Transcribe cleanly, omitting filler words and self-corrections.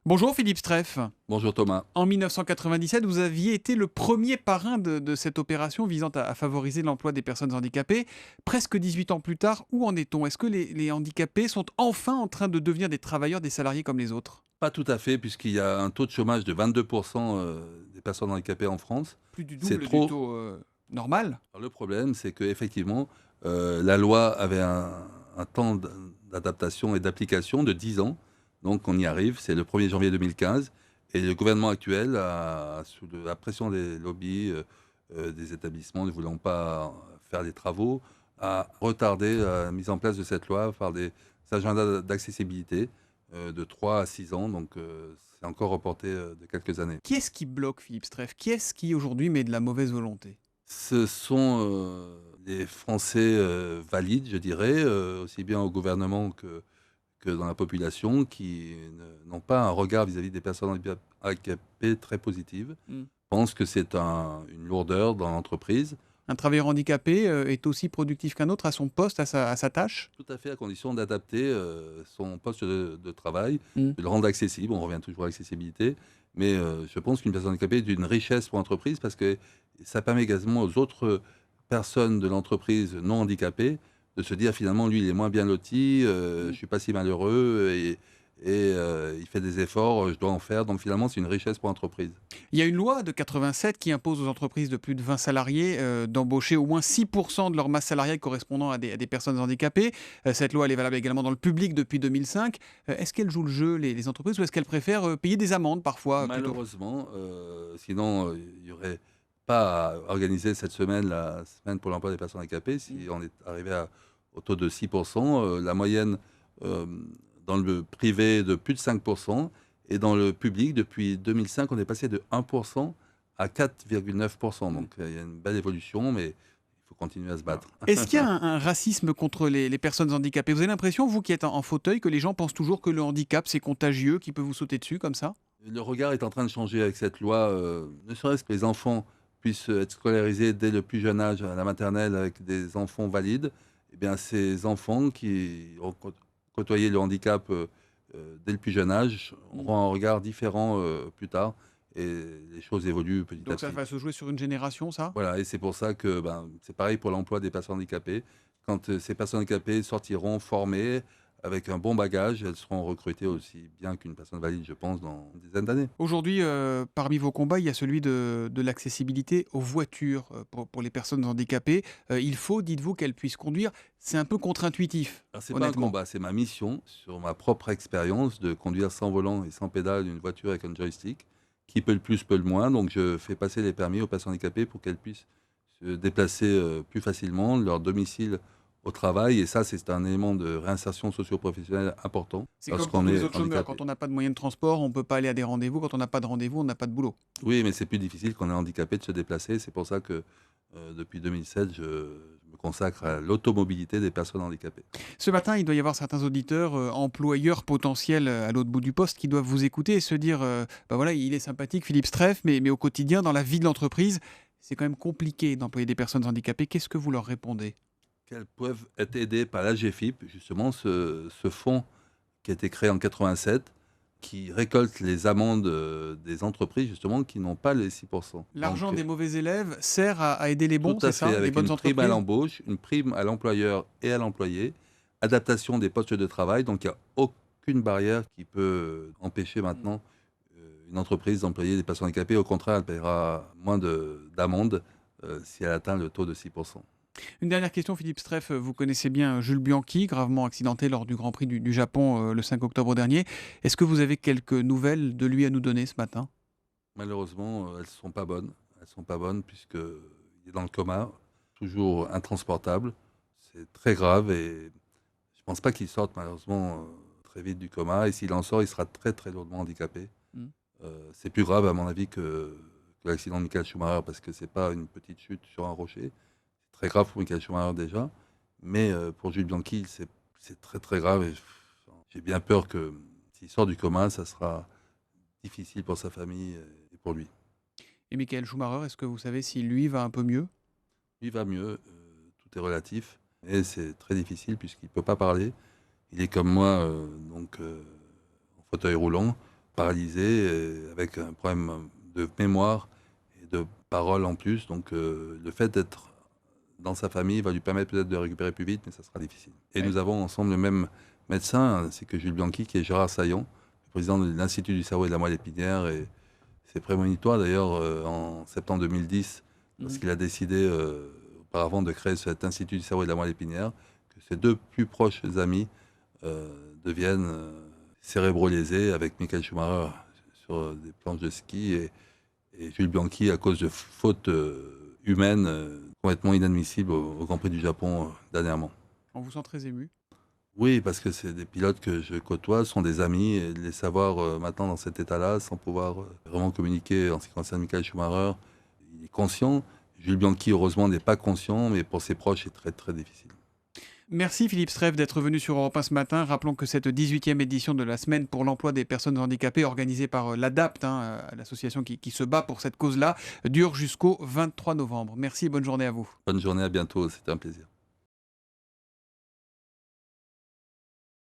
Bonjour Philippe Streff. Bonjour Thomas. En 1997, vous aviez été le premier parrain de cette opération visant à favoriser l'emploi des personnes handicapées. Presque 18 ans plus tard, où en est-on? Est-ce que les handicapés sont enfin en train de devenir des travailleurs, des salariés comme les autres? Pas tout à fait, puisqu'il y a un taux de chômage de 22% des personnes handicapées en France. Plus du C'est double du trop. taux normal? Alors, le problème, c'est qu'effectivement, la loi avait un temps d'adaptation et d'application de 10 ans. Donc on y arrive, c'est le 1er janvier 2015. Et le gouvernement actuel, sous la pression des lobbies, des établissements ne voulant pas faire des travaux, a retardé la mise en place de cette loi par des agendas d'accessibilité de 3 à 6 ans. Donc c'est encore reporté de quelques années. Qui est-ce qui bloque Philippe Streff? Qui est-ce qui aujourd'hui met de la mauvaise volonté? Ce sont les Français valides, je dirais, aussi bien au gouvernement que dans la population, qui n'ont pas un regard vis-à-vis des personnes handicapées très positive, Hmm. pensent que c'est une lourdeur dans l'entreprise, Un travailleur handicapé est aussi productif qu'un autre à son poste, à sa tâche? tout à fait à condition d'adapter son poste de travail, Hmm. de le rendre accessible. On revient toujours à l'accessibilité, mais je pense qu'une personne handicapée est d'une richesse pour l'entreprise parce que ça permet également aux autres personnes de l'entreprise non handicapées de se dire finalement lui il est moins bien loti, je suis pas si malheureux et il fait des efforts, je dois en faire. Donc finalement c'est une richesse pour l'entreprise. Il y a une loi de 87 qui impose aux entreprises de plus de 20 salariés d'embaucher au moins 6% de leur masse salariale correspondant à des personnes handicapées. Cette loi elle est valable également dans le public depuis 2005. Est-ce qu'elles jouent le jeu, les entreprises, ou est-ce qu'elles préfèrent payer des amendes parfois plutôt? Malheureusement, sinon il n'y aurait pas à organiser cette semaine, la semaine pour l'emploi des personnes handicapées, si Mm. on est arrivé au taux de 6%, la moyenne euh, dans le privé de plus de 5%, et dans le public, depuis 2005, on est passé de 1% à 4,9%. Mm. Donc il y a une belle évolution, mais il faut continuer à se Alors, battre. est-ce qu'il y a un racisme contre les personnes handicapées? Vous avez l'impression, vous qui êtes en fauteuil, que les gens pensent toujours que le handicap c'est contagieux, qu'il peut vous sauter dessus comme ça? Le regard est en train de changer avec cette loi, ne serait-ce que les enfants puissent être scolarisés dès le plus jeune âge à la maternelle avec des enfants valides. Eh bien, ces enfants qui ont côtoyé le handicap dès le plus jeune âge Mm. auront un regard différent plus tard et les choses évoluent petit à Donc ça petit. va se jouer sur une génération, ça? Voilà, et c'est pour ça que c'est pareil pour l'emploi des personnes handicapées. Quand ces personnes handicapées sortiront formées avec un bon bagage, elles seront recrutées aussi bien qu'une personne valide, je pense, dans une dizaine d'années. Aujourd'hui, parmi vos combats, il y a celui de l'accessibilité aux voitures, pour les personnes handicapées. Il faut, dites-vous, qu'elles puissent conduire. C'est un peu contre-intuitif, Alors, c'est pas un honnêtement. combat, c'est ma mission, sur ma propre expérience de conduire sans volant et sans pédale une voiture avec un joystick. Qui peut le plus, peut le moins. Donc, je fais passer les permis aux personnes handicapées pour qu'elles puissent se déplacer plus facilement, de leur domicile au travail. Et ça, c'est un élément de réinsertion socio-professionnelle important C'est comme pour lorsqu'on tous les est autres chômeurs. handicapé. Quand on n'a pas de moyen de transport, on ne peut pas aller à des rendez-vous. Quand on n'a pas de rendez-vous, on n'a pas de boulot. Oui, mais c'est plus difficile quand on est handicapé de se déplacer. C'est pour ça que depuis 2007, je me consacre à l'automobilité des personnes handicapées. Ce matin, il doit y avoir certains auditeurs, employeurs potentiels à l'autre bout du poste, qui doivent vous écouter et se dire, bah voilà, il est sympathique, Philippe Streff, mais au quotidien, dans la vie de l'entreprise, c'est quand même compliqué d'employer des personnes handicapées. Qu'est-ce que vous leur répondez? Qu'elles peuvent être aidées par l'AGFIP, justement ce fonds qui a été créé en 87, qui récolte les amendes des entreprises justement qui n'ont pas les 6%. L'argent Donc des mauvais élèves sert à aider les tout bons, c'est à fait, ça? Les avec bonnes une prime à entreprises? l'embauche, une prime à l'employeur et à l'employé, adaptation des postes de travail, donc il n'y a aucune barrière qui peut empêcher Mmh. maintenant une entreprise d'employer des personnes handicapées. Au contraire, elle paiera moins d'amendes si elle atteint le taux de 6%. Une dernière question, Philippe Streff. Vous connaissez bien Jules Bianchi, gravement accidenté lors du Grand Prix du Japon le 5 octobre dernier. Est-ce que vous avez quelques nouvelles de lui à nous donner ce matin? Malheureusement, elles ne sont pas bonnes. Elles sont pas bonnes puisqu'il est dans le coma, toujours intransportable. C'est très grave et je ne pense pas qu'il sorte malheureusement très vite du coma. Et s'il en sort, il sera très très lourdement handicapé. Mm. C'est plus grave à mon avis que l'accident de Michael Schumacher parce que c'est pas une petite chute sur un rocher. C'est très grave pour Michael Schumacher déjà. Mais pour Jules Bianchi, c'est très très grave. Et j'ai bien peur que s'il sort du coma, ça sera difficile pour sa famille et pour lui. Et Michael Schumacher, est-ce que vous savez si lui va un peu mieux? Il va mieux, tout est relatif, et c'est très difficile puisqu'il ne peut pas parler. Il est comme moi, donc en fauteuil roulant. paralysé, avec un problème de mémoire et de parole en plus. Donc le fait d'être dans sa famille va lui permettre peut-être de récupérer plus vite, mais ça sera difficile. Et nous avons ensemble le même médecin, ainsi que Jules Bianchi, qui est Gérard Saillon, le président de l'Institut du cerveau et de la moelle épinière. Et c'est prémonitoire d'ailleurs en septembre 2010, lorsqu'il a décidé auparavant de créer cet Institut du cerveau et de la moelle épinière, que ses deux plus proches amis deviennent cérébro-lésés, avec Michael Schumacher sur des planches de ski et Jules Bianchi à cause de fautes humaines complètement inadmissibles au Grand Prix du Japon dernièrement. On vous sent très ému. Oui, parce que c'est des pilotes que je côtoie, sont des amis, et de les savoir maintenant dans cet état-là, sans pouvoir vraiment communiquer en ce qui concerne Michael Schumacher, il est conscient. Jules Bianchi, heureusement, n'est pas conscient, mais pour ses proches, c'est très très difficile. Merci Philippe Streiff d'être venu sur Europe 1 ce matin. Rappelons que cette 18e édition de la semaine pour l'emploi des personnes handicapées, organisée par l'ADAPT, l'association qui se bat pour cette cause-là, dure jusqu'au 23 novembre. Merci et bonne journée à vous. Bonne journée, à bientôt, c'était un plaisir.